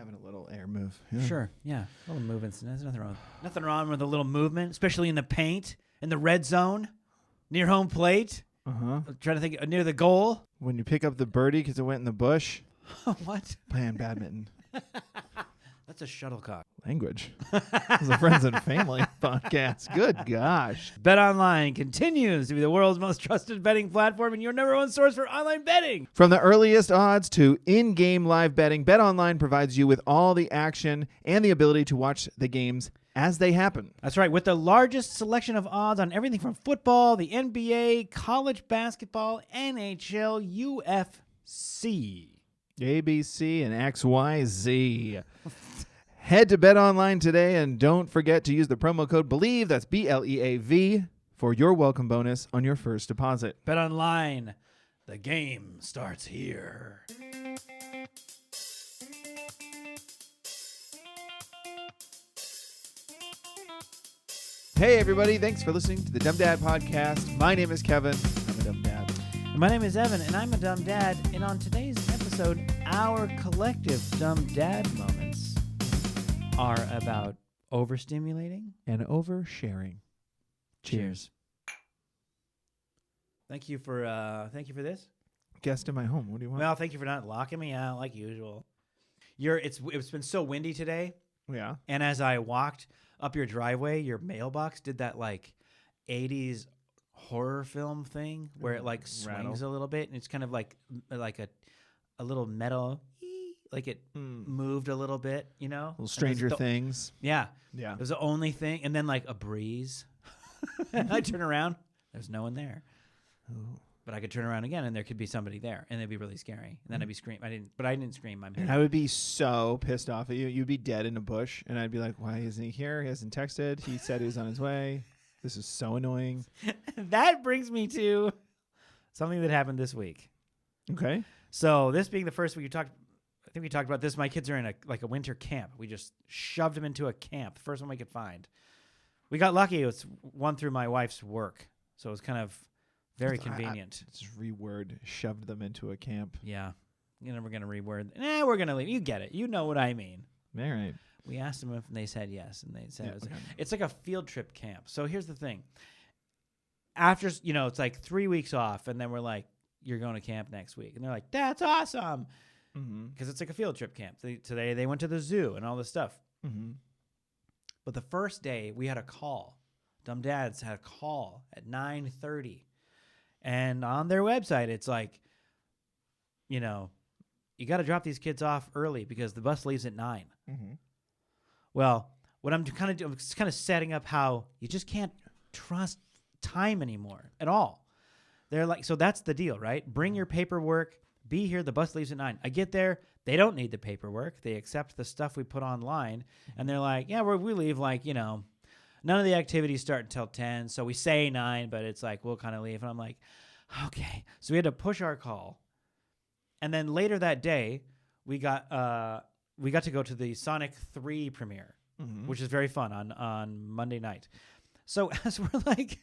having a little air move. Yeah. Sure, yeah. A little movement. There's nothing wrong with a little movement, especially in the paint, in the red zone, near home plate. Uh-huh. I'm trying to think, near the goal. When you pick up the birdie because it went in the bush. What? Playing badminton. That's a shuttlecock. Language. This is a Friends and Family podcast. Good gosh. BetOnline continues to be the world's most trusted betting platform and your number one source for online betting. From the earliest odds to in-game live betting, BetOnline provides you with all the action and the ability to watch the games as they happen. That's right. With the largest selection of odds on everything from football, the NBA, college basketball, NHL, UFC. ABC and XYZ. Head to BetOnline today and don't forget to use the promo code BELIEVE, that's BLEAV, for your welcome bonus on your first deposit. BetOnline, the game starts here. Hey everybody, thanks for listening to the Dumb Dad Podcast. My name is Kevin. I'm a dumb dad. And my name is Evan, and I'm a dumb dad. And on today's episode, our collective dumb dad moments are about overstimulating And oversharing. Cheers. Thank you for this. Guest in my home. What do you want? Well, thank you for not locking me out like usual. It's been so windy today, Yeah. and as I walked up your driveway, your mailbox did that like 80s horror film thing where it like swings a little bit, and it's kind of like a little metal, like it moved a little bit, you know? Little Stranger Things. Yeah. Yeah. It was the only thing, and then like a breeze. I turn around, there's no one there. Oh. But I could turn around again, and there could be somebody there, and it'd be really scary. And then I'd be screaming. I didn't scream. And I would be so pissed off at you. You'd be dead in a bush, and I'd be like, why isn't he here? He hasn't texted. He said he was on his way. This is so annoying. That brings me to something that happened this week. Okay. So this being the first week, I think we talked about this. My kids are in a winter camp. We just shoved them into a camp, the first one we could find. We got lucky. It was one through my wife's work, so it was kind of very convenient. Just reword, shoved them into a camp. Yeah. We're going to reword. We're going to leave. You get it. You know what I mean. All right. We asked them if they said yes, and they said it's like a field trip camp. So here's the thing. After, it's like 3 weeks off, and then we're like, you're going to camp next week. And they're like, that's awesome. Because it's like a field trip camp. Today they went to the zoo and all this stuff. Mm-hmm. But the first day, we had a call. Dumb Dads had a call at 9:30. And on their website, it's like, you got to drop these kids off early because the bus leaves at 9. Mm-hmm. Well, what I'm kind of doing is kind of setting up how you just can't trust time anymore at all. They're like, so that's the deal, right? Bring your paperwork, be here, the bus leaves at 9. I get there, they don't need the paperwork. They accept the stuff we put online, and they're like, yeah, we leave like, none of the activities start until 10, so we say 9, but it's like, we'll kind of leave. And I'm like, okay. So we had to push our call. And then later that day, we got to go to the Sonic 3 premiere, which is very fun on Monday night. So as we're like,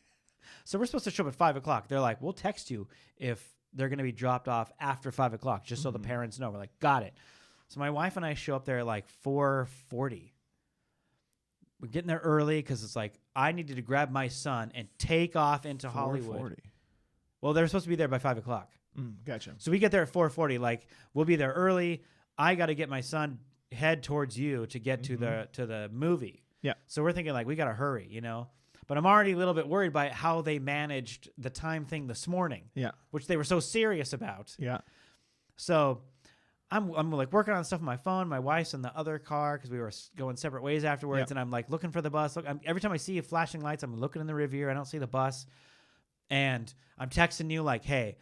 we're supposed to show up at 5 o'clock. They're like, we'll text you if they're going to be dropped off after 5 o'clock, just so the parents know. We're like, got it. So my wife and I show up there at like 4:40. We're getting there early because it's like, I needed to grab my son and take off into Hollywood. Well, they're supposed to be there by 5 o'clock. Gotcha. So we get there at 4:40. Like, we'll be there early. I got to get my son head towards you to get to the movie. Yeah. So we're thinking like, we got to hurry, But I'm already a little bit worried by how they managed the time thing this morning. Yeah. Which they were so serious about. Yeah. So I'm like working on stuff on my phone. My wife's in the other car because we were going separate ways afterwards. Yeah. And I'm like looking for the bus. Every time I see flashing lights, I'm looking in the rear view. I don't see the bus. And I'm texting you like, hey,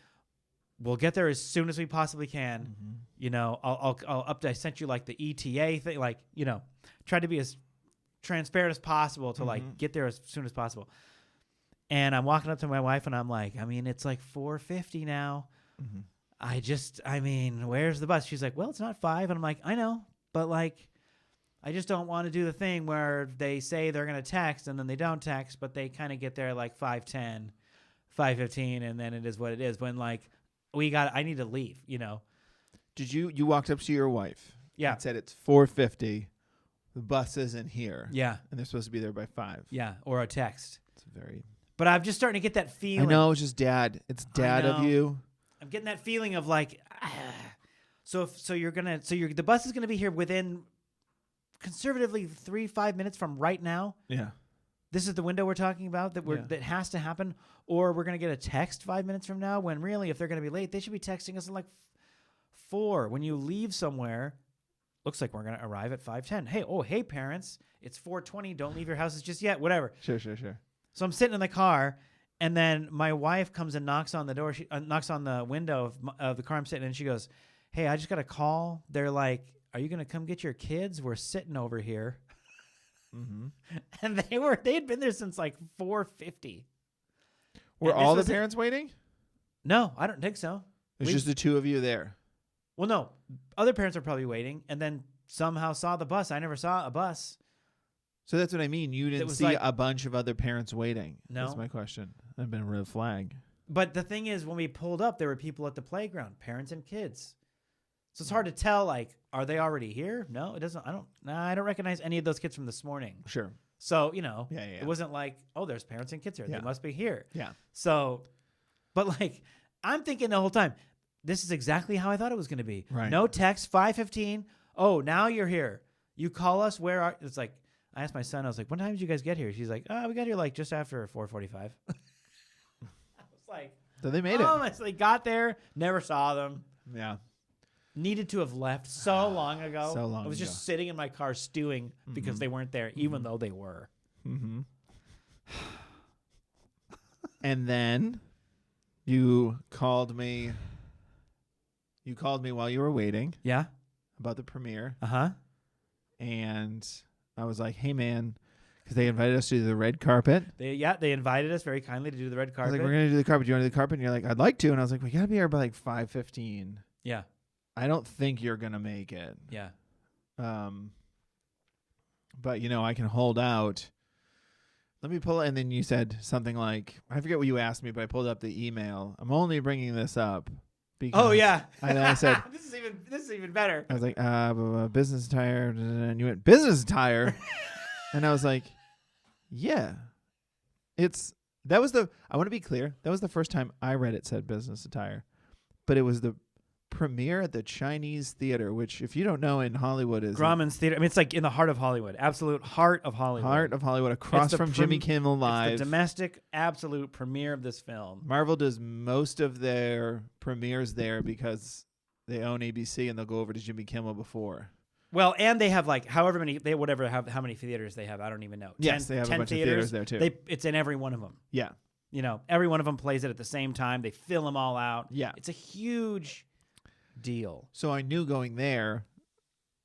we'll get there as soon as we possibly can. I'll update. I sent you like the ETA thing, like, try to be as transparent as possible to like get there as soon as possible. And I'm walking up to my wife and I'm like, it's like 4:50 now. Where's the bus? She's like, well, it's not 5. And I'm like, I know, but like, I just don't want to do the thing where they say they're going to text and then they don't text, but they kind of get there like 5:10, 5:15, and then it is what it is. When like, I need to leave, Did you walked up to your wife Yeah. It said it's 4:50. The bus isn't here. Yeah. And they're supposed to be there by 5. Yeah. Or a text. It's very. But I'm just starting to get that feeling. I know, it's just dad. It's dad of know. you. I'm getting that feeling of like, the bus is gonna be here within conservatively 3-5 minutes from right now. Yeah. This is the window we're talking about that has to happen, or we're gonna get a text 5 minutes from now. When really, if they're gonna be late, they should be texting us at like 4. When you leave somewhere, looks like we're gonna arrive at 5:10. Hey parents, it's 4:20. Don't leave your houses just yet. Whatever. Sure. So I'm sitting in the car, and then my wife comes and knocks on the door. She knocks on the window of the car I'm sitting in, and she goes, "Hey, I just got a call. They're like, are you gonna come get your kids? We're sitting over here." Mm-hmm. And they had been there since like 4:50. Were all the parents waiting? No, I don't think so. It's just the two of you there. Well, no, other parents are probably waiting, and then somehow saw the bus. I never saw a bus. So that's what I mean. You didn't see a bunch of other parents waiting. No. That's my question. That'd been a red flag. But the thing is, when we pulled up, there were people at the playground, parents and kids. So it's hard to tell, like, are they already here? No, it doesn't. I don't recognize any of those kids from this morning. Sure. So, it wasn't like, oh, there's parents and kids here. Yeah. They must be here. Yeah. So, but like, I'm thinking the whole time, this is exactly how I thought it was going to be. Right. No text, 5:15. Oh, now you're here. You call us. Where are? It's like, I asked my son. I was like, "What time did you guys get here?" She's like, "Oh, we got here like just after 4:45." I was like, So they made it. So they got there. Never saw them. Yeah. Needed to have left so long ago. So long I was ago. just sitting in my car stewing because they weren't there, even though they were. Mm-hmm. And then you called me. You called me while you were waiting Yeah. about the premiere, Uh-huh. and I was like, "Hey, man," because they invited us to do the red carpet. They invited us very kindly to do the red I was carpet. like, "We're gonna do the carpet. Do you want to do the carpet?" And you're like, "I'd like to." And I was like, "We gotta be here by like 5:15. Yeah. I don't think you're gonna make it." Yeah. But I can hold out. Let me pull it. And then you said something like, I forget what you asked me, but I pulled up the email. I'm only bringing this up because. Oh yeah. And then I said, this is even better. I was like, business attire, and you went business attire, and I was like, yeah, I want to be clear. That was the first time I read it said business attire, but it was the premiere at the Chinese Theater, which, if you don't know, in Hollywood is Grauman's Theater. I mean, it's like in the heart of Hollywood, absolute heart of Hollywood. Across from Jimmy Kimmel Live. It's the domestic absolute premiere of this film. Marvel does most of their premieres there because they own ABC and they'll go over to Jimmy Kimmel before. Well, and they have like how many theaters they have. I don't even know. Yes, they have a bunch of theaters there too. It's in every one of them. Yeah. Every one of them plays it at the same time. They fill them all out. Yeah. It's a huge deal. So I knew going there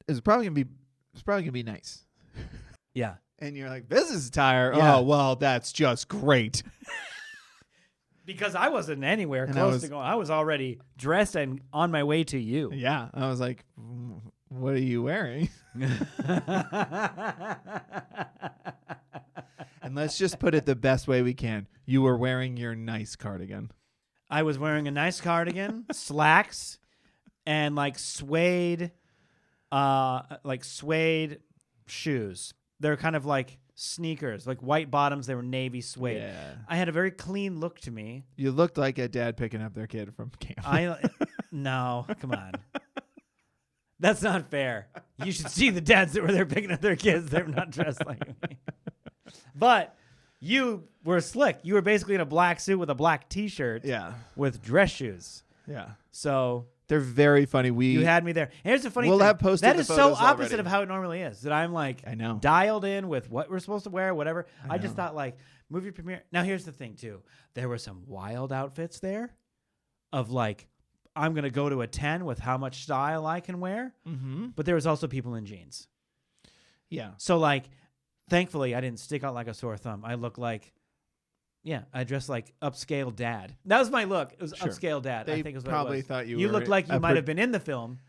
is probably gonna be nice. Yeah. And you're like, business attire. Yeah. Oh well, that's just great. Because I wasn't anywhere close to going. I was already dressed and on my way to you. Yeah. I was like, what are you wearing? And let's just put it the best way we can. You were wearing your nice cardigan. I was wearing a nice cardigan, slacks, and like suede shoes. They're kind of like sneakers, like white bottoms. They were navy suede. Yeah. I had a very clean look to me. You looked like a dad picking up their kid from camp. No, come on. That's not fair. You should see the dads that were there picking up their kids. They're not dressed like me. But you were slick. You were basically in a black suit with a black T-shirt. Yeah. With dress shoes. Yeah. So they're very funny. You had me there. And here's the funny thing. We'll have posted that the is so photos opposite already. of how it normally is. That I'm like I know. dialed in with what we're supposed to wear, whatever. I just know. thought like movie premiere. Now here's the thing too. There were some wild outfits there of like, I'm going to go to a 10 with how much style I can wear. Mm-hmm. But there was also people in jeans. Yeah. So like, thankfully I didn't stick out like a sore thumb. I look like, I dressed like upscale dad. That was my look. It was Sure. upscale dad. They I think is what probably it was. thought you You were looked like you a might have been in the film.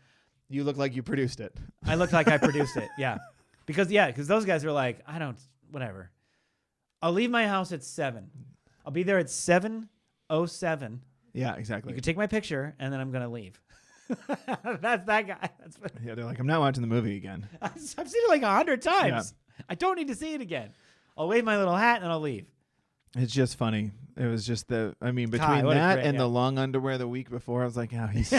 You look like you produced it. I looked like I produced it. Yeah. Because those guys were like, whatever. I'll leave my house at 7. I'll be there at 7:07. Yeah, exactly. You can take my picture and then I'm going to leave. That's that guy. That's what, Yeah, they're like, I'm not watching the movie again. I've seen it like 100 times. I don't need to see it again. I'll wave my little hat and I'll leave. It's just funny. It was just between God, what a that great- and yeah. the long underwear the week before, I was like, oh, he's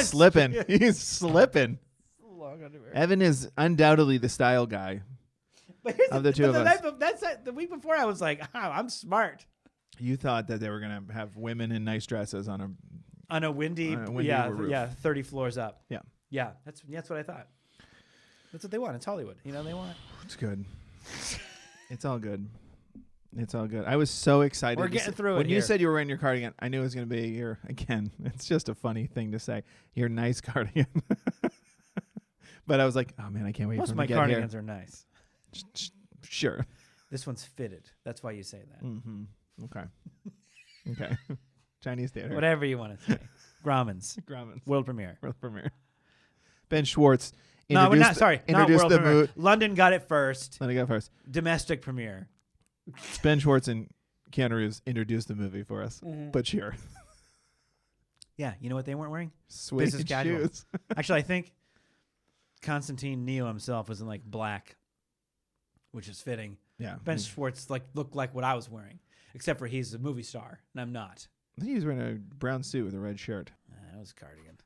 slipping. He's slipping. Long underwear. Evan is undoubtedly the style guy But here's of the two of us. The week before, I was like, oh, I'm smart. You thought that they were going to have women in nice dresses on On a windy roof. 30 floors up. Yeah. Yeah, that's what I thought. That's what they want. It's Hollywood. You know, they want. It's good. It's all good. It's all good. I was so excited. We're getting through it when you here. said you were wearing your cardigan, I knew it was going to be your, again, it's just a funny thing to say, your nice cardigan. But I was like, oh, man, I can't wait Most for of him my to get cardigans here. are nice. Sure. This one's fitted. That's why you say that. Mm-hmm. Okay. Okay. Chinese theater. Whatever you want to say. Grauman's. Grauman's. World premiere. World premiere. Ben Schwartz. No, we're not. Sorry. Not Introduced world the premiere. movie. London got it first. Let me go first. Domestic premiere. Ben Schwartz and Keanu Reeves introduced the movie for us. Mm-hmm. But sure. Yeah. You know what they weren't wearing? Suede Business casual. shoes. Actually, I think Constantine Neo himself was in like black, which is fitting. Yeah. Ben Schwartz looked like what I was wearing, except for he's a movie star and I'm not. I think he was wearing a brown suit with a red shirt. That was a cardigan.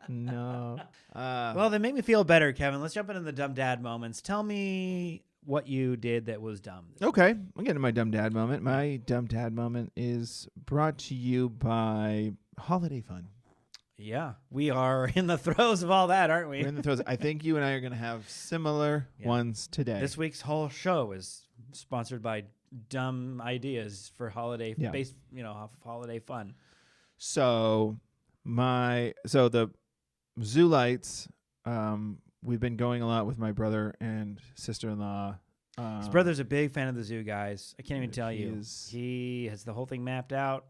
No. Well, they make me feel better, Kevin. Let's jump into the dumb dad moments. Tell me what you did that was dumb. Okay. I'm getting to my dumb dad moment. My dumb dad moment is brought to you by Holiday Fun. Yeah, we are in the throes of all that, aren't we? We're in the throes. I think you and I are going to have similar ones today. This week's whole show is sponsored by dumb ideas for holiday holiday fun. So the zoo lights, we've been going a lot with my brother and sister-in-law. His brother's a big fan of the zoo, guys. I can't even tell you. is- He has the whole thing mapped out.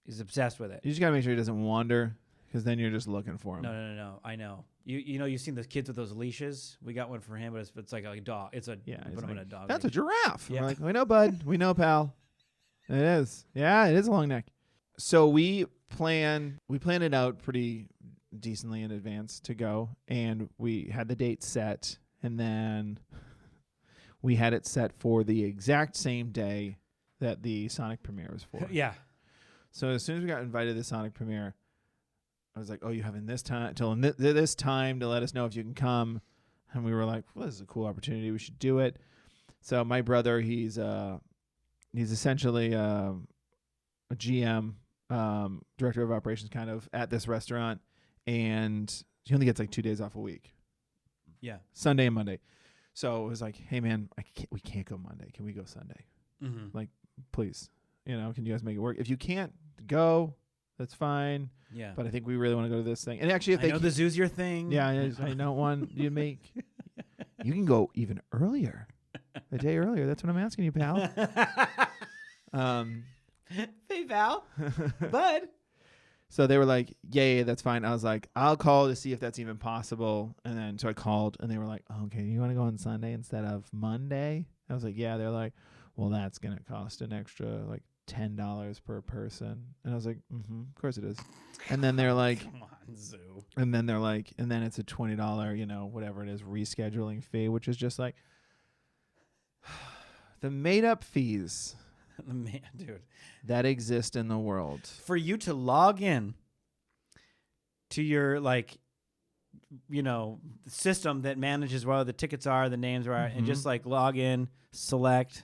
He's obsessed with it. You just got to make sure he doesn't wander, because then you're just looking for him. No. I know. You've seen the kids with those leashes. We got one for him, but it's like a dog. It's a Yeah, put it's him in like, a dog. that's a leash. giraffe. Yeah. We're like, we know, bud. We know, pal. It is. Yeah, it is a long neck. So we plan it out pretty decently in advance to go, and we had the date set, and then we had it set for the exact same day that the Sonic premiere was for. Yeah. So as soon as we got invited to the Sonic premiere, I was like, "Oh, you having this time till this time to let us know if you can come?" And we were like, "Well, this is a cool opportunity. We should do it." So my brother, he's essentially a GM, director of operations, kind of at this restaurant, and he only gets like 2 days off a week, Yeah. Sunday and Monday. So it was like, "Hey, man, we can't go Monday. Can we go Sunday? Mm-hmm. Please, can you guys make it work? If you can't go, that's fine." Yeah. But I think we really want to go to this thing. And actually, if I they know the zoo's your thing. yeah, I don't want you to make. You can go even earlier, a day earlier. That's what I'm asking you, pal. Hey, Val. Bud. So they were like, yeah, that's fine. I was like, I'll call to see if that's even possible. And then so I called, and they were like, okay, you want to go on Sunday instead of Monday? I was like, yeah. They're like, well, that's gonna cost an extra like $10 per person. And I was like, of course it is. And then they're like, Come on, zoo. and then they're like, and then it's a $20, whatever it is, rescheduling fee, which is just like the made up fees Man, dude. that exist in the world. For you to log in to your system that manages where the tickets are, the names are, and just like log in, select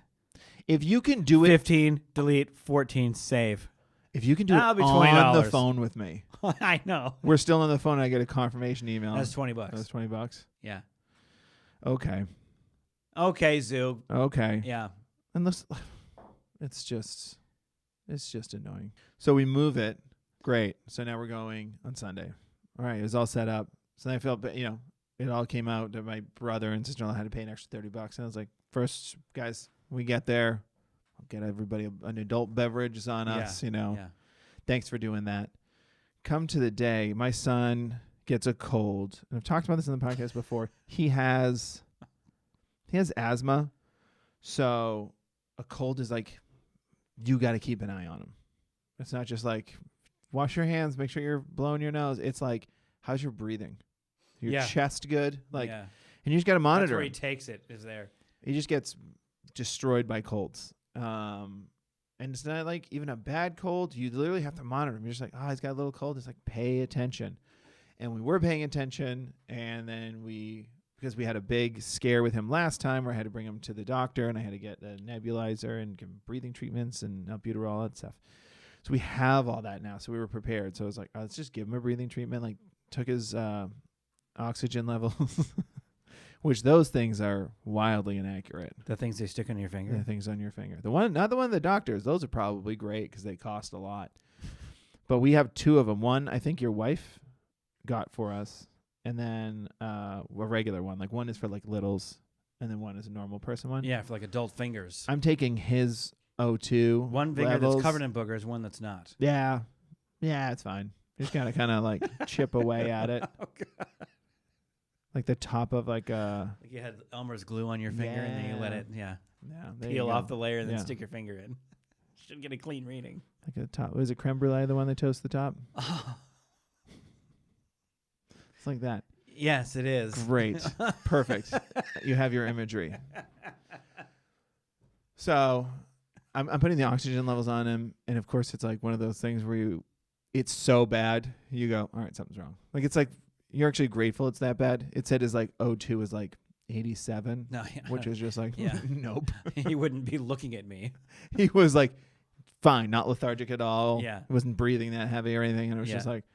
If you can do it, 15, delete, 14, save. if you can do it That'll be on the $20. phone with me, I know. we're still on the phone. And I get a confirmation email. That's $20. That's $20. Yeah. Okay. Okay, zoo. Okay. Yeah. And this, it's just annoying. So we move it. Great. So now we're going on Sunday. All right. It was all set up. So then I felt, it all came out that my brother and sister-in-law had to pay an extra $30. And I was like, first, guys, we get there, I'll get everybody an adult beverage on us, Yeah. Thanks for doing that. Come to the day, my son gets a cold. And I've talked about this in the podcast before. He has asthma. So a cold is like, you got to keep an eye on him. It's not just like wash your hands, make sure you're blowing your nose. It's like, how's your breathing? Your chest good? Like, and you just got to monitor. That's where he takes it, is there. He just gets destroyed by colds. And it's not like even a bad cold. You literally have to monitor him. You're just like, oh, he's got a little cold. It's like, pay attention. And we were paying attention. And then because we had a big scare with him last time where I had to bring him to the doctor and I had to get a nebulizer and give him breathing treatments and albuterol, all that stuff. So we have all that now. So we were prepared. So I was like, let's just give him a breathing treatment. Like, took his oxygen levels, which those things are wildly inaccurate. The things they stick on your finger? The things on your finger. Not the one of the doctors. Those are probably great because they cost a lot. But we have 2 of them. One, I think your wife got for us. And then a regular one. Like, one is for like littles. And then one is a normal person one. Yeah, for like adult fingers. I'm taking his O2 one finger levels. That's covered in boogers, one that's not. Yeah. Yeah, it's fine. Just gotta kind of like chip away at it. Oh, God. Like the top of like Like you had Elmer's glue on your finger and then you let it peel off the layer and then stick your finger in. Should get a clean reading. Like the top. Was it creme brulee, the one that toasts the top? Oh. It's like that. Yes, it is. Great. Perfect. You have your imagery. So I'm putting the oxygen levels on him. And of course it's like one of those things where it's so bad. You go, all right, something's wrong. Like, it's like, you're actually grateful it's that bad. It said his like O2 was like 87, which was just like, nope. He wouldn't be looking at me. He was like, fine, not lethargic at all. Yeah. He wasn't breathing that heavy or anything. And it was just like,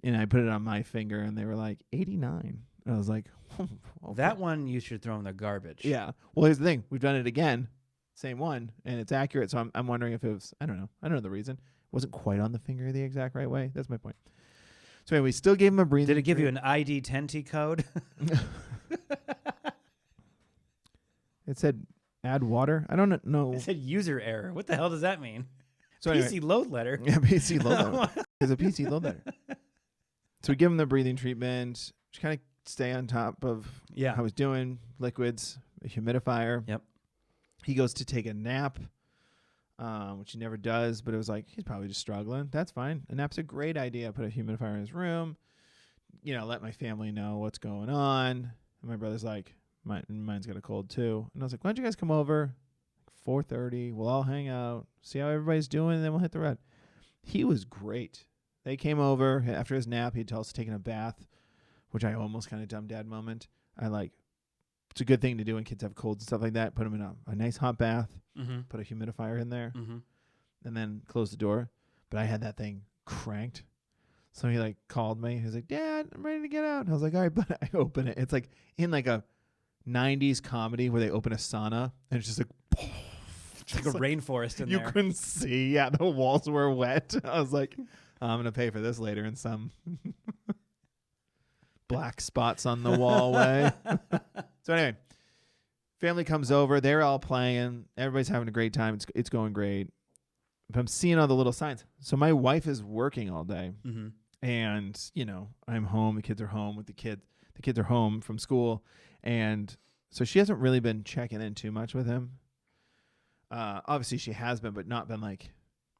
I put it on my finger and they were like 89. I was like, okay. That one you should throw in the garbage. Yeah. Well, here's the thing. We've done it again. Same one. And it's accurate. So I'm wondering if it was, I don't know the reason. It wasn't quite on the finger the exact right way. That's my point. So anyway, we still gave him a breathing. Did it give you an ID 10T code? It said add water. I don't know. It said user error. What the hell does that mean? So PC anyway, load letter. Yeah, PC load letter. It's a PC load letter. So we give him the breathing treatment. Just kind of stay on top of how he's doing. Liquids, a humidifier. Yep. He goes to take a nap, which he never does, but it was like, he's probably just struggling. That's fine. A nap's a great idea. Put a humidifier in his room, let my family know what's going on. And my brother's like, mine's got a cold too. And I was like, why don't you guys come over? 4:30. We'll all hang out, see how everybody's doing, and then we'll hit the road. He was great. They came over after his nap. He'd tell us to take a bath, which I almost kind of dumb dad moment. It's a good thing to do when kids have colds and stuff like that. Put them in a nice hot bath, put a humidifier in there, and then close the door. But I had that thing cranked. So he like called me. He was like, Dad, I'm ready to get out. And I was like, all right, but I open it. It's like in like a 90s comedy where they open a sauna and it's just like, it's like a rainforest in there. You couldn't see. Yeah, the walls were wet. I was like, I'm going to pay for this later in some black spots on the wall way. So anyway, family comes over. They're all playing. Everybody's having a great time. It's going great. But I'm seeing all the little signs. So my wife is working all day. And, I'm home. The kids are home with the kids. The kids are home from school. And so she hasn't really been checking in too much with him. Obviously she has been, but not been like,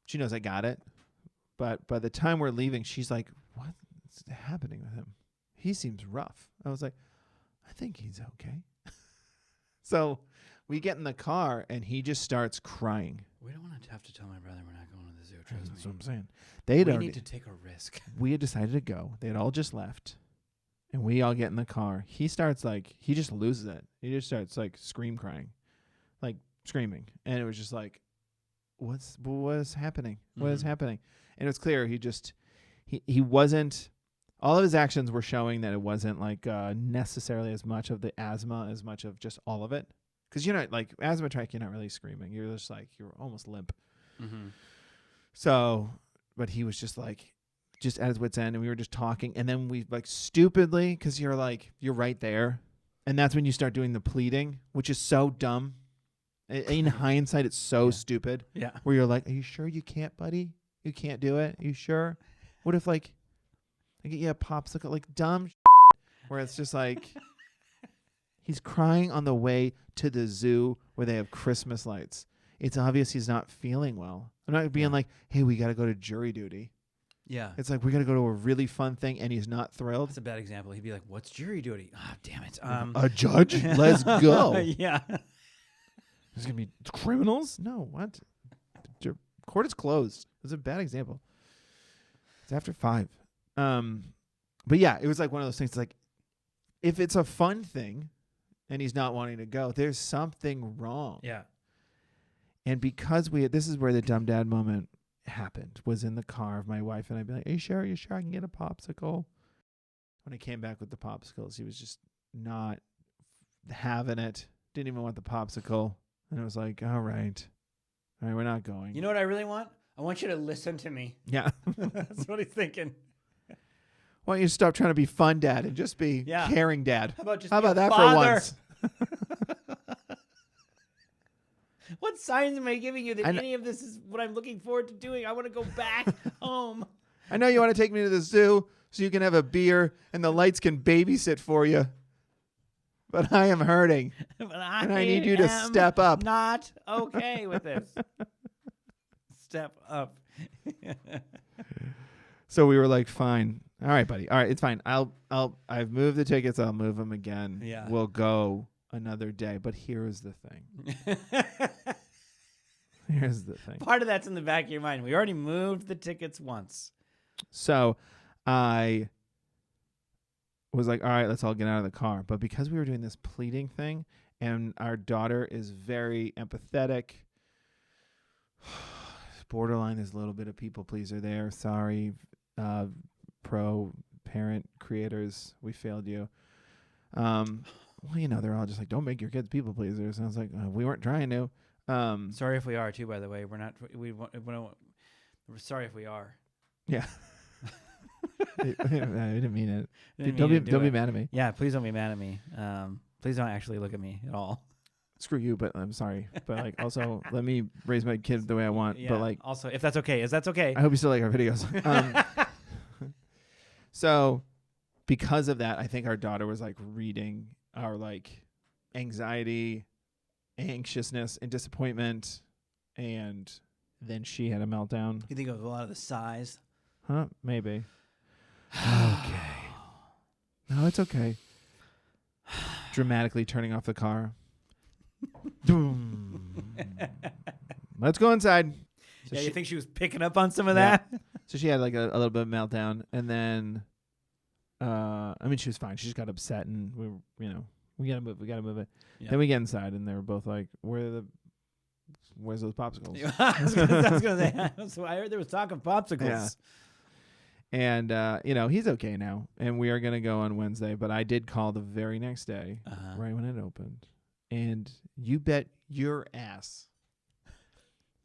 she knows I got it. But by the time we're leaving, she's like, what's happening with him? He seems rough. I was like, I think he's okay. So we get in the car and he just starts crying. We don't want to have to tell my brother we're not going to the zoo. Trust me. That's what I'm saying. We need to take a risk. We had decided to go. They had all just left. And we all get in the car. He starts he just loses it. He just starts screaming. Like screaming. And it was just like, what is happening? What is happening? And it was clear he wasn't, all of his actions were showing that it wasn't necessarily as much of the asthma as much of just all of it. Because asthma attack, you're not really screaming. You're just you're almost limp. So, but he was just at his wit's end, and we were just talking. And then we stupidly, because you're right there. And that's when you start doing the pleading, which is so dumb. In hindsight, it's so stupid. Yeah. Where you're like, are you sure you can't, buddy? You can't do it? Are you sure? What if I get you a popsicle? Dumb shit, where it's just he's crying on the way to the zoo where they have Christmas lights. It's obvious he's not feeling well. I'm not being hey, we got to go to jury duty. Yeah. It's like we got to go to a really fun thing, and he's not thrilled. That's a bad example. He'd be like, "What's jury duty? Ah, damn it. A judge? Let's go. Yeah. There's gonna be criminals? No, what? Court is closed. That's a bad example. It's after 5. But yeah, it was like one of those things. Like, if it's a fun thing, and he's not wanting to go, there's something wrong. Yeah. And because this is where the dumb dad moment happened. Was in the car of my wife, and I'd be like, "Are you sure? Are you sure I can get a popsicle?" When I came back with the popsicles, he was just not having it. Didn't even want the popsicle. And I was like, all right, we're not going. You know what I really want? I want you to listen to me. Yeah. That's what he's thinking. Why don't you stop trying to be fun dad and just be caring dad? How about just How about that father? for once? What signs am I giving you that any of this is what I'm looking forward to doing? I want to go back home. I know you want to take me to the zoo so you can have a beer and the lights can babysit for you. But I am hurting. But and I need you to step up. Not okay with this. Step up. So we were like, fine. All right, buddy. All right, it's fine. I've moved the tickets. I'll move them again. Yeah. We'll go another day. But here's the thing. Here's the thing. Part of that's in the back of your mind. We already moved the tickets once. So I was like, all right, let's all get out of the car. But because we were doing this pleading thing, and our daughter is very empathetic, borderline is a little bit of people pleaser there. Sorry, pro parent creators, we failed you. Well, they're all just like, don't make your kids people pleasers. And I was like, we weren't trying to. Sorry if we are too, by the way. We're not. We're sorry if we are. Yeah. I didn't mean it. Don't be mad at me. Yeah, please don't be mad at me. Please don't actually look at me at all. Screw you, but I'm sorry. But like, also let me raise my kid the way I want. Yeah, but like, also, if that's okay, that's okay. I hope you still like our videos. So because of that, I think our daughter was like reading our like anxiety, anxiousness, and disappointment, and then she had a meltdown. You think of a lot of the size? Huh? Maybe. Okay. No, it's okay. Dramatically turning off the car. Let's go inside. So you think she was picking up on some of that? So she had like a little bit of meltdown, and then, she was fine. She just got upset, and we gotta move it. Yeah. Then we get inside, and they were both like, where's those popsicles? I was gonna say. So I heard there was talk of popsicles. Yeah. And he's okay now, and we are gonna go on Wednesday. But I did call the very next day, right when it opened, and you bet your ass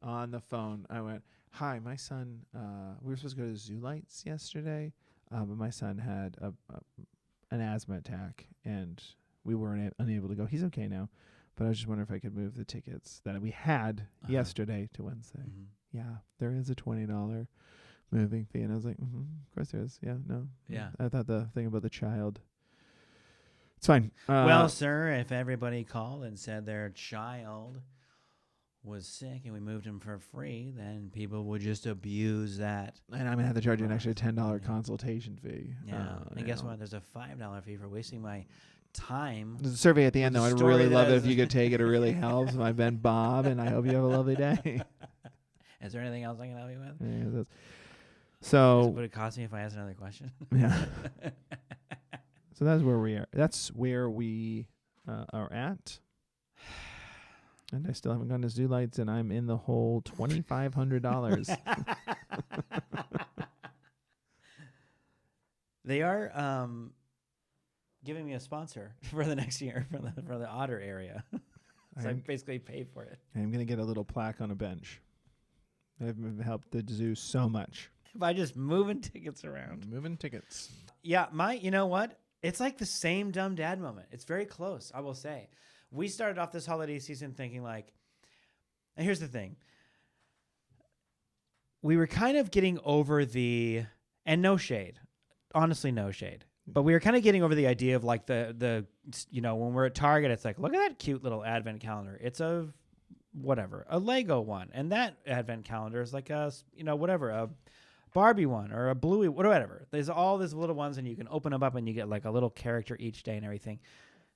on the phone I went, "Hi, my son. We were supposed to go to Zoo Lights yesterday, but my son had an asthma attack, and we weren't unable to go. He's okay now, but I was just wondering if I could move the tickets that we had yesterday to Wednesday. Mm-hmm. Yeah, there is a $20 moving fee." And I was like, of course there is. Yeah, no. Yeah. I thought the thing about the child. It's fine. Well, sir, if everybody called and said their child was sick and we moved him for free, then people would just abuse that. And I'm going to have to charge you an extra $10 consultation fee. Yeah. And guess what? There's a $5 fee for wasting my time. There's a survey at the end, though. I'd really love it if you could take it. It really helps. I've been Bob, and I hope you have a lovely day. Is there anything else I can help you with? Yeah, so would it cost me if I asked another question? Yeah. So that's where we are. That's where we are at. And I still haven't gone to Zoo Lights, and I'm in the whole $2,500. They are giving me a sponsor for the next year for the Otter area. So I basically paid for it. I'm going to get a little plaque on a bench. I've helped the zoo so much. By just moving tickets around. Moving tickets. Yeah, you know what? It's like the same dumb dad moment. It's very close, I will say. We started off this holiday season thinking like, and here's the thing. We were kind of getting over and no shade, honestly, no shade. But we were kind of getting over the idea of like the when we're at Target, it's like, look at that cute little advent calendar. It's a Lego one. And that advent calendar is like a Barbie one or a Bluey, whatever. There's all these little ones, and you can open them up, and you get like a little character each day and everything.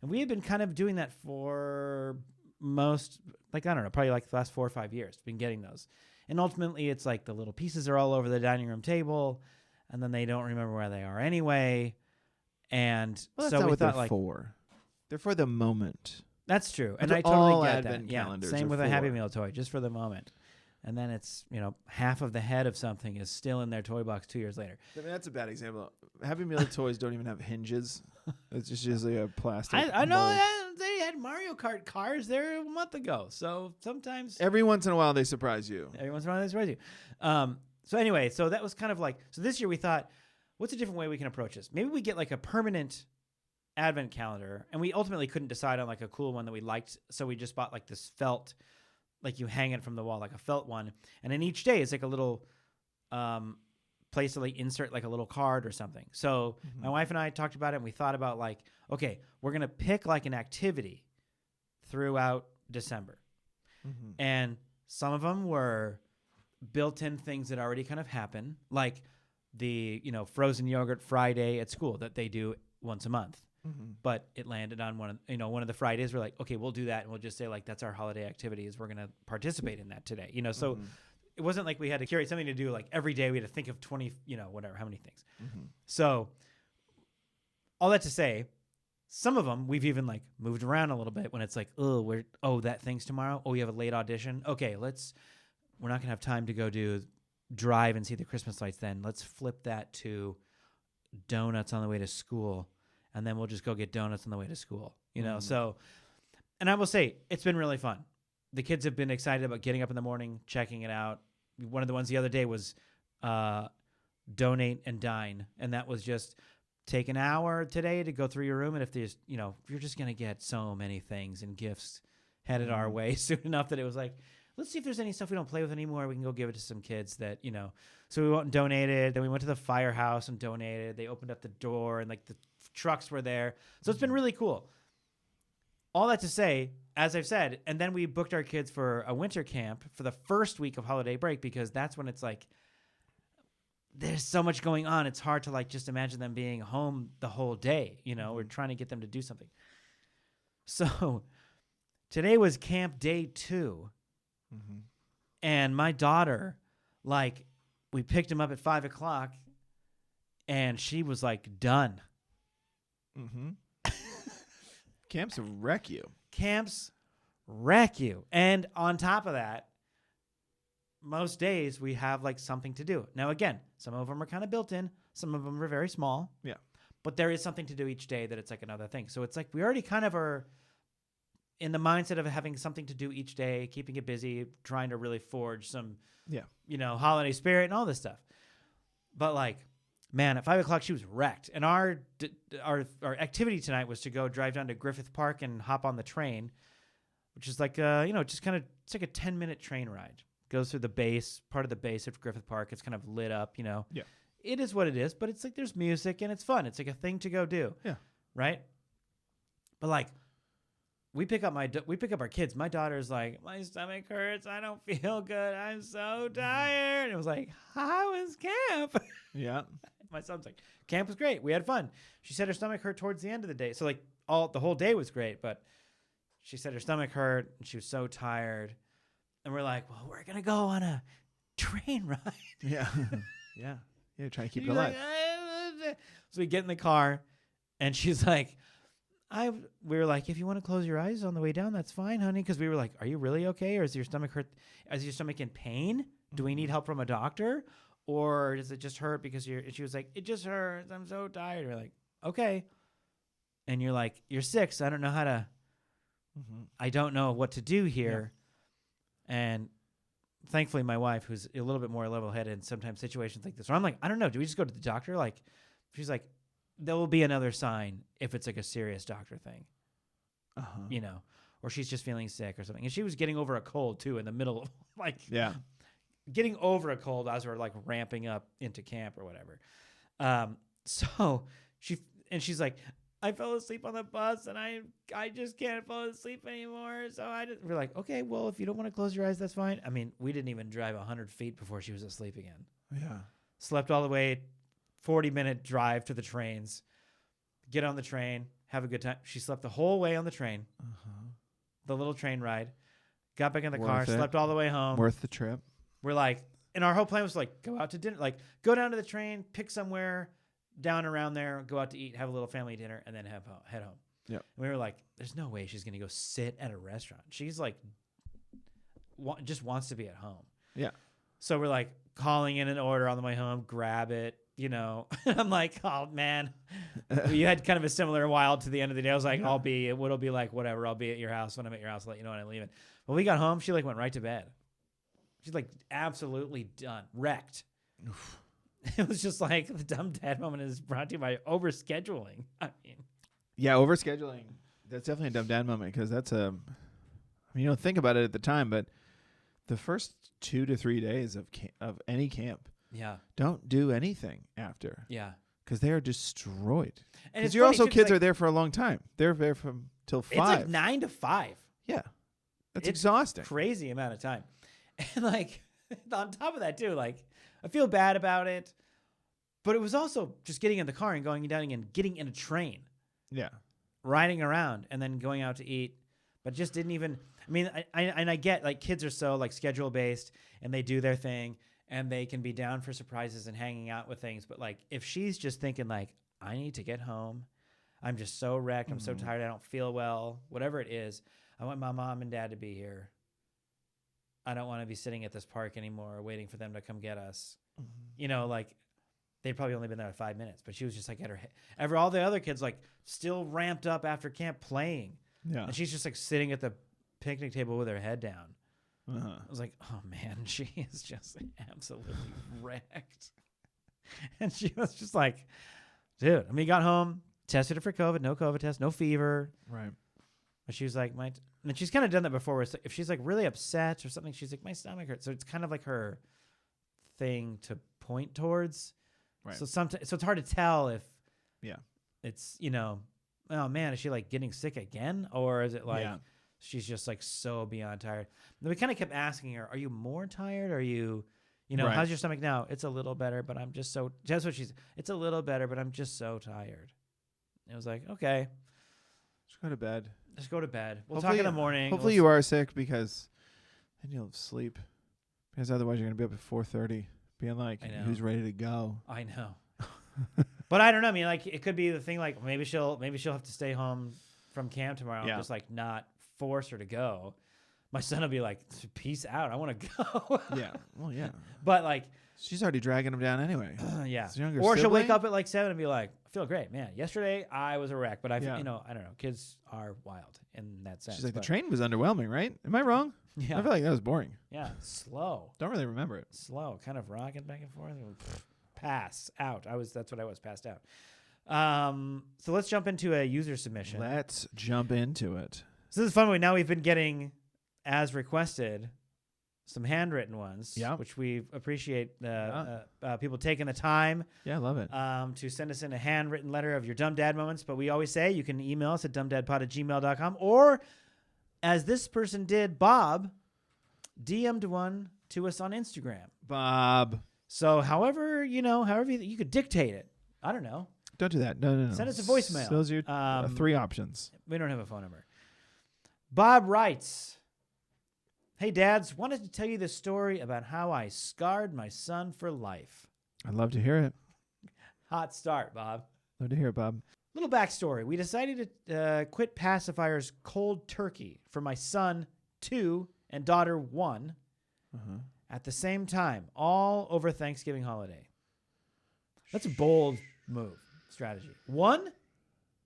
And we had been kind of doing that for most, like, I don't know, probably like the last 4 or 5 years. Been getting those. And ultimately, it's like the little pieces are all over the dining room table, and then they don't remember where they are anyway. And Well, that's so not we what thought, they're like, for. They're for the moment. that's true. And That's I what all totally get Advent that. Yeah. calendars Same are with a Happy for. Meal toy, just for the moment. And then it's, half of the head of something is still in their toy box 2 years later. I mean, that's a bad example. Happy Meal toys don't even have hinges. It's just usually a plastic. I know mold. that they had Mario Kart cars there a month ago. So sometimes Every once in a while, they surprise you. every once in a while they surprise you. So anyway, so that was kind of like, so this year we thought, what's a different way we can approach this? Maybe we get like a permanent Advent calendar, and we ultimately couldn't decide on like a cool one that we liked. So we just bought like this felt, like you hang it from the wall, like a felt one. And then each day is like a little place to like insert like a little card or something. So my wife and I talked about it, and we thought about like, okay, we're going to pick like an activity throughout December. And some of them were built-in things that already kind of happen, like the, frozen yogurt Friday at school that they do once a month. But it landed on one of the Fridays. We're like, okay, we'll do that, and we'll just say like that's our holiday activity. Is we're gonna participate in that today. So it wasn't like we had to curate something to do like every day. We had to think of 20, whatever, how many things. So all that to say, some of them we've even like moved around a little bit when it's like, that thing's tomorrow. Oh, we have a late audition. Okay, we're not gonna have time to go drive and see the Christmas lights. Then let's flip that to donuts on the way to school. And then we'll just go get donuts on the way to school, So, and I will say, it's been really fun. The kids have been excited about getting up in the morning, checking it out. One of the ones the other day was donate and dine. And that was just take an hour today to go through your room. And if there's, you're just going to get so many things and gifts headed our way soon enough that it was like, let's see if there's any stuff we don't play with anymore. We can go give it to some kids that, So we went and donated. Then we went to the firehouse and donated. They opened up the door, and like the trucks were there. So it's been really cool. All that to say, as I've said, and then we booked our kids for a winter camp for the first week of holiday break, because that's when it's like there's so much going on. It's hard to like just imagine them being home the whole day. We're trying to get them to do something. So today was camp day 2. And my daughter, like, we picked him up at 5:00, and she was like done. Camps wreck you. Camps wreck you. And on top of that, most days we have like something to do. Now, again, some of them are kind of built in. Some of them are very small. Yeah. But there is something to do each day that it's like another thing. So it's like we already kind of are in the mindset of having something to do each day, keeping it busy, trying to really forge some, holiday spirit and all this stuff. But like, man, at 5:00 she was wrecked. And our activity tonight was to go drive down to Griffith Park and hop on the train, which is like just kind of, it's like a 10-minute train ride. Goes through part of the base of Griffith Park. It's kind of lit up, Yeah. It is what it is, but it's like there's music and it's fun. It's like a thing to go do. Yeah. Right? But like, we pick up our kids. My daughter's like, my stomach hurts. I don't feel good. I'm so tired. And it was like, how was camp? Yeah. My son's like, camp was great. We had fun. She said her stomach hurt towards the end of the day. So like the whole day was great, but she said her stomach hurt and she was so tired. And we're like, well, we're going to go on a train ride. Yeah. Yeah. Yeah. Trying to keep it alive. So we get in the car, and she's like, we were like, if you want to close your eyes on the way down, that's fine, honey. Because we were like, are you really okay? Or is your stomach hurt? Is your stomach in pain? Do we need help from a doctor? Or does it just hurt because she was like, it just hurts. I'm so tired. We're like, okay. And you're like, you're 6. I don't know how to, I don't know what to do here. Yeah. And thankfully my wife, who's a little bit more level-headed in sometimes situations like this, where I'm like, I don't know. Do we just go to the doctor? Like, she's like, there will be another sign if it's like a serious doctor thing, or she's just feeling sick or something. And she was getting over a cold too in the middle of getting over a cold as we're like ramping up into camp or whatever. So she's like, I fell asleep on the bus and I just can't fall asleep anymore. So we're like, okay, well, if you don't want to close your eyes, that's fine. I mean, we didn't even drive 100 feet before she was asleep again. Yeah. slept all the way, 40-minute drive to the trains, get on the train, have a good time. She slept the whole way on the train, the little train ride, got back in the car, slept all the way home. Worth the trip. We're like, and our whole plan was like, go out to dinner, like go down to the train, pick somewhere down around there, go out to eat, have a little family dinner, and then head home. Yep. And we were like, there's no way she's going to go sit at a restaurant. She's like, just wants to be at home. Yeah. So we're like calling in an order on the way home, grab it, you know. I'm like, oh man, you had kind of a similar wild to the end of the day. I was like, it'll be like, whatever. I'll be at your house. When I'm at your house, I'll let you know when I'm leaving. When we got home, she like went right to bed. She's like absolutely done, wrecked. It was just like the dumb dad moment is brought to you by overscheduling. I mean, yeah, overscheduling. That's definitely a dumb dad moment because that's I mean, you don't think about it at the time, but the first 2 to 3 days of any camp, don't do anything after. Yeah, because they are destroyed. And because you're also kids are there for a long time. They're there from till 5. It's like 9 to 5. Yeah, it's exhausting. Crazy amount of time. And like on top of that too, like I feel bad about it, but it was also just getting in the car and going down and getting in a train. Yeah, riding around and then going out to eat, but just didn't even. I mean, I get like kids are so like schedule based and they do their thing and they can be down for surprises and hanging out with things. But like if she's just thinking like I need to get home, I'm just so wrecked, I'm so tired, I don't feel well, whatever it is. I want my mom and dad to be here. I don't want to be sitting at this park anymore waiting for them to come get us. You know, like they'd probably only been there 5 minutes, but she was just like at her all the other kids like still ramped up after camp playing. Yeah. And she's just like sitting at the picnic table with her head down. Uh-huh. I was like, oh man, she is just absolutely wrecked. And she was just like, dude, I mean, got home, tested her for COVID, no COVID test, no fever. Right. But she was like, and she's kind of done that before where if she's like really upset or something, she's like, my stomach hurts. So it's kind of like her thing to point towards. Right. So sometimes, so it's hard to tell if it's, you know, oh man, is she like getting sick again? Or is it like she's just like so beyond tired? And we kind of kept asking her, are you more tired? Are you know, how's your stomach now? It's a little better, but I'm just so, that's what it's a little better, but I'm just so tired. And it was like, okay. Just go to bed. Just go to bed. We'll talk in the morning. Hopefully you are sick because then you'll sleep. Because otherwise you're going to be up at 4:30 being like, who's ready to go? I know. But I don't know. I mean, like it could be the thing. Like maybe she'll have to stay home from camp tomorrow. And just like not force her to go. My son will be like, "Peace out. I want to go." Yeah. Well, yeah. But like, she's already dragging him down anyway. Yeah. Or she'll wake up at like 7 and be like, "I feel great, man. Yesterday I was a wreck, but you know, I don't know. Kids are wild in that sense." She's like, "The train was underwhelming, right? Am I wrong?" Yeah. I feel like that was boring. Yeah. Slow. Don't really remember it. Slow. Kind of rocking back and forth. Pass out. That's what I was, passed out. So let's jump into a user submission. Let's jump into it. So this is fun. Now we've been getting, as requested, some handwritten ones, which we appreciate people taking the time. Yeah, I love it. To send us in a handwritten letter of your dumb dad moments. But we always say you can email us at dumbdadpod@gmail.com, or as this person did, Bob DM'd one to us on Instagram. Bob. So however you could dictate it. I don't know. Don't do that. No. Send us a voicemail. Those are your 3 options. We don't have a phone number. Bob writes, "Hey dads, wanted to tell you this story about how I scarred my son for life." I'd love to hear it. Hot start, Bob. Love to hear it, Bob. Little backstory. We decided to quit pacifiers cold turkey for my son 2 and daughter 1 at the same time, all over Thanksgiving holiday. That's a bold move, strategy. 1,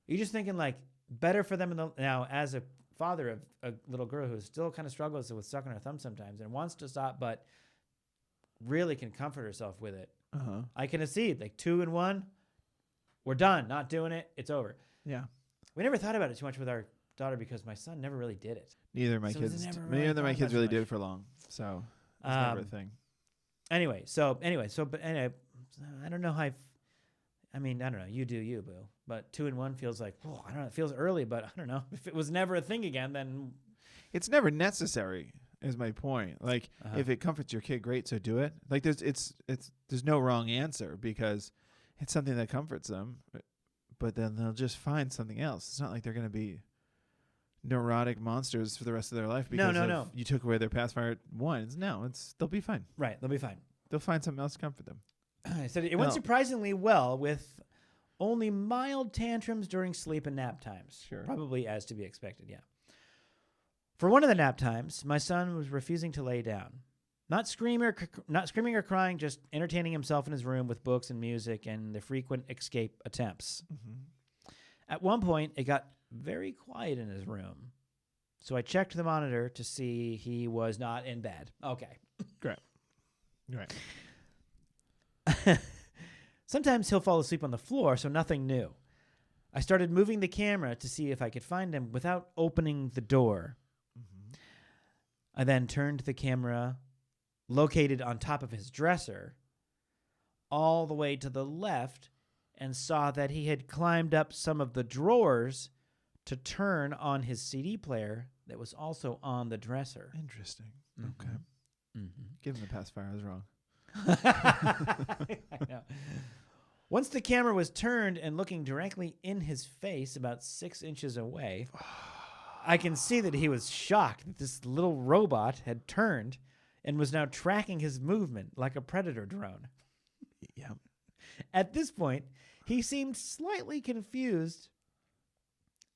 you're just thinking like better for them now as a father of a little girl who still kind of struggles with sucking her thumb sometimes and wants to stop, but really can comfort herself with it. I can see like 2 and 1. We're done. Not doing it. It's over. Yeah. We never thought about it too much with our daughter because my son never really did it. Neither of my kids. Neither of my kids really did it for long. So it's never a thing. Anyway, but I don't know how. I don't know. You do you, boo. But 2 and 1 feels like, I don't know. It feels early, but I don't know. If it was never a thing again, then it's never necessary. Is my point. Like, Uh-huh. if it comforts your kid, great, so do it. Like, there's no wrong answer because it's something that comforts them, but then they'll just find something else. It's not like they're going to be neurotic monsters for the rest of their life because No. you took away their pacifier ones. No, they'll be fine. Right, they'll be fine. They'll find something else to comfort them. I said it went surprisingly well with only mild tantrums during sleep and nap times. Sure. Probably as to be expected, yeah. For one of the nap times, my son was refusing to lay down. Not screaming or crying, just entertaining himself in his room with books and music and the frequent escape attempts. Mm-hmm. At one point, it got very quiet in his room. So I checked the monitor to see he was not in bed. Okay. Great. Right. Sometimes he'll fall asleep on the floor, so nothing new. I started moving the camera to see if I could find him without opening the door. Mm-hmm. I then turned the camera, located on top of his dresser, all the way to the left, and saw that he had climbed up some of the drawers to turn on his CD player that was also on the dresser. Interesting. Mhm. Okay. Mm-hmm. Give him the pacifier. I was wrong. I know. Once the camera was turned and looking directly in his face about 6 inches away, I can see that he was shocked that this little robot had turned and was now tracking his movement like a predator drone. Yeah. At this point, he seemed slightly confused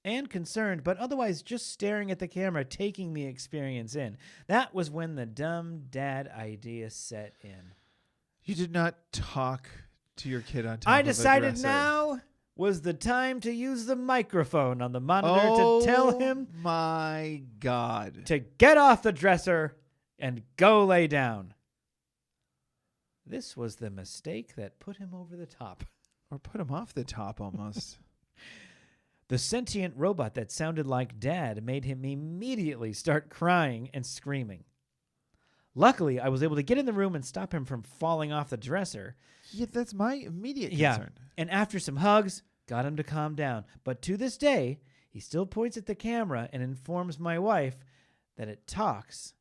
and concerned, but otherwise just staring at the camera, taking the experience in. That was when the dumb dad idea set in. You did not talk to your kid on top I of a decided dresser. now was the time to use the microphone on the monitor to tell him my God. to get off the dresser and go lay down. This was the mistake that put him over the top. Or put him off the top almost. The sentient robot that sounded like Dad made him immediately start crying and screaming. Luckily, I was able to get in the room and stop him from falling off the dresser. Yeah, that's my immediate Yeah, concern. and after some hugs, got him to calm down. But to this day, he still points at the camera and informs my wife that it talks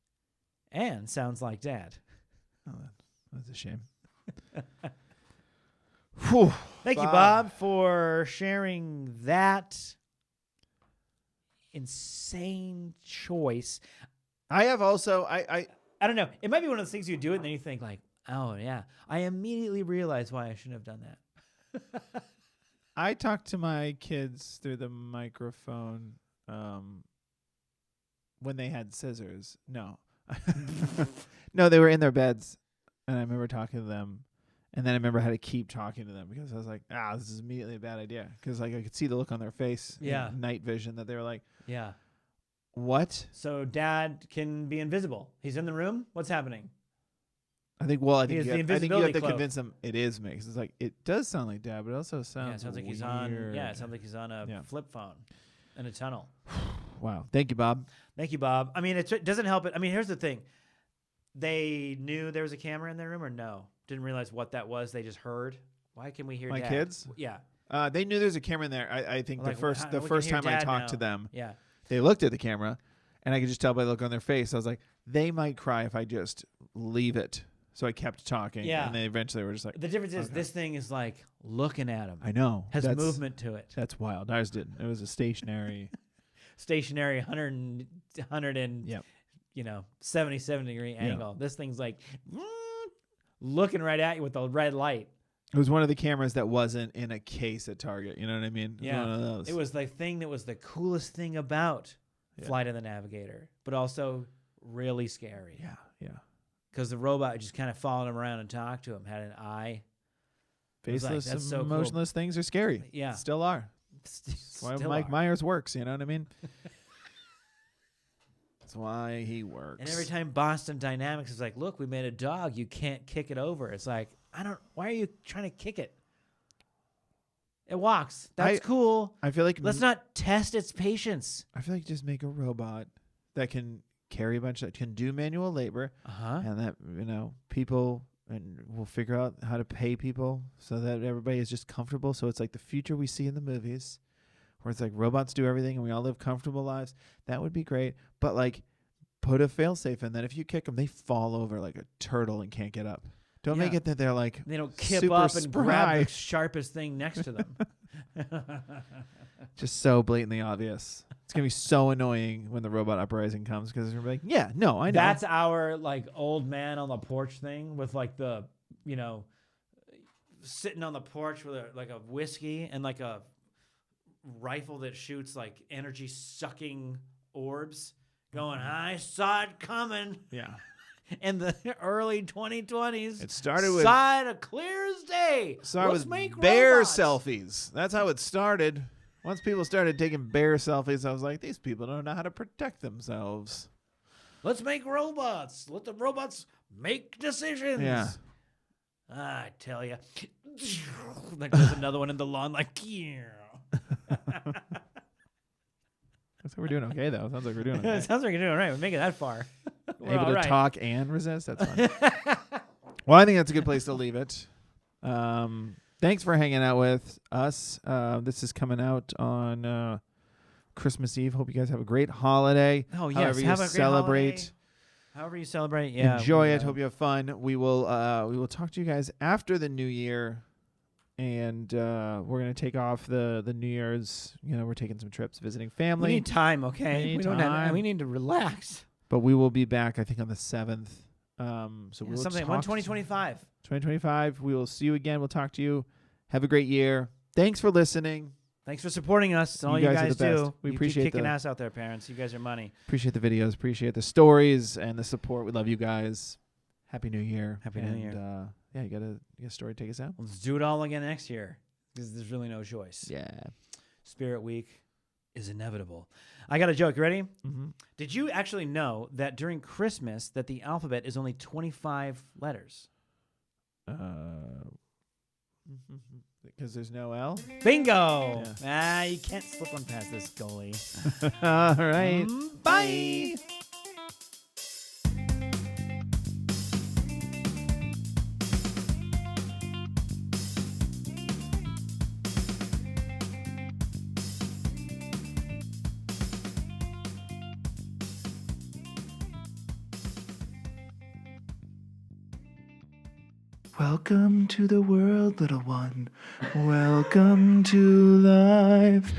and sounds like Dad. Oh, that's a shame. Whew. Thank you, Bob, for sharing that insane choice. I have also I don't know. It might be one of those things you do it and then you think like, oh yeah. I immediately realized why I shouldn't have done that. I talked to my kids through the microphone when they had scissors. No. No, they were in their beds, and I remember talking to them, and then I remember how to keep talking to them because I was like, this is immediately a bad idea because like I could see the look on their face, Yeah. in night vision, that they were like, Yeah. what? So Dad can be invisible. He's in the room. What's happening? I think He you has have, the I think you invisibility have to cloak. convince them it is me. 'Cause it's like, it does sound like Dad, but it also sounds Yeah, it sounds like he's on. weird. Yeah, it sounds like he's on a Yeah. flip phone in a tunnel. Wow. Thank you, Bob. Thank you, Bob. I mean, it doesn't help it. I mean, here's the thing. They knew there was a camera in their room or no? Didn't realize what that was. They just heard. Why can we hear My Dad? kids? Yeah. They knew there's a camera in there. I think Like, the first we can hear time I Dad talked to now. them, Yeah. they looked at the camera, and I could just tell by the look on their face. I was like, they might cry if I just leave it. So I kept talking, Yeah. and they eventually were just like, The difference is Okay. this thing is like looking at him. I know. Has that's, movement to it. That's wild. Ours didn't. It was a stationary. Stationary 100 and Yep. 77-degree angle. This thing's like looking right at you with a red light. It was one of the cameras that wasn't in a case at Target. You know what I mean? It was Yeah. one of those. It was the thing that was the coolest thing about Yeah. Flight of the Navigator, but also really scary. Yeah. Yeah. Because the robot just kind of followed him around and talked to him, had an eye. It was like, Faceless, that's so cool. emotionless things are scary. Yeah. Still are. That's why Still Mike are. Myers works. You know what I mean? That's why he works. And every time Boston Dynamics is like, look, we made a dog. You can't kick it over. It's like, why are you trying to kick it? It walks. That's cool. I feel like Let's not test its patience. I feel like just make a robot that can carry a bunch that can do manual labor, Uh-huh. and that people, and we'll figure out how to pay people so that everybody is just comfortable. So it's like the future we see in the movies, where it's like robots do everything and we all live comfortable lives. That would be great. But like, put a failsafe in that if you kick them, they fall over like a turtle and can't get up. Don't make it that they're like they don't kip super up and spry. grab the sharpest thing next to them. Just so blatantly obvious. It's gonna be so annoying when the robot uprising comes because we're like, yeah, no, I know. That's our like old man on the porch thing with like the, sitting on the porch with like a whiskey and like a rifle that shoots like energy sucking orbs going, I saw it coming. Yeah. In the early 2020s. It started with a clear as day. Let's make bear robots. selfies. That's how it started. Once people started taking bear selfies, I was like, these people don't know how to protect themselves. Let's make robots. Let the robots make decisions. Yeah. I tell you. Then goes another one in the lawn like, That's what we're doing okay, though. Sounds like we're doing okay. It sounds like you're doing all right. We're making it that far. Able to talk and resist. That's fine. Well, I think that's a good place to leave it. Thanks for hanging out with us. This is coming out on Christmas Eve. Hope you guys have a great holiday. Oh, yes. However you have a great celebrate. holiday. However you celebrate. Yeah. Enjoy it. Hope you have fun. We will talk to you guys after the new year. And we're going to take off the New Year's. We're taking some trips, visiting family. We need time, okay? We need to relax. But we will be back, I think, on the 7th. So we'll something 2025. 2025. We will see you again. We'll talk to you. Have a great year. Thanks for listening. Thanks for supporting us. All you guys do. We you appreciate keep kicking ass out there, parents. You guys are money. Appreciate the videos. Appreciate the stories and the support. We love you guys. Happy New Year. Happy New Year. Yeah, you got a story to take us out? Let's do it all again next year because there's really no choice. Yeah. Spirit Week is inevitable. I got a joke. You ready? Mm-hmm. Did you actually know that during Christmas that the alphabet is only 25 letters? Because there's no L? Bingo! Yeah. You can't slip one past this goalie. All right. Bye! Welcome to the world, little one. Welcome to life.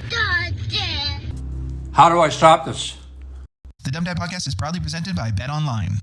How do I stop this? The Dumb Dad Podcast is proudly presented by Bet Online.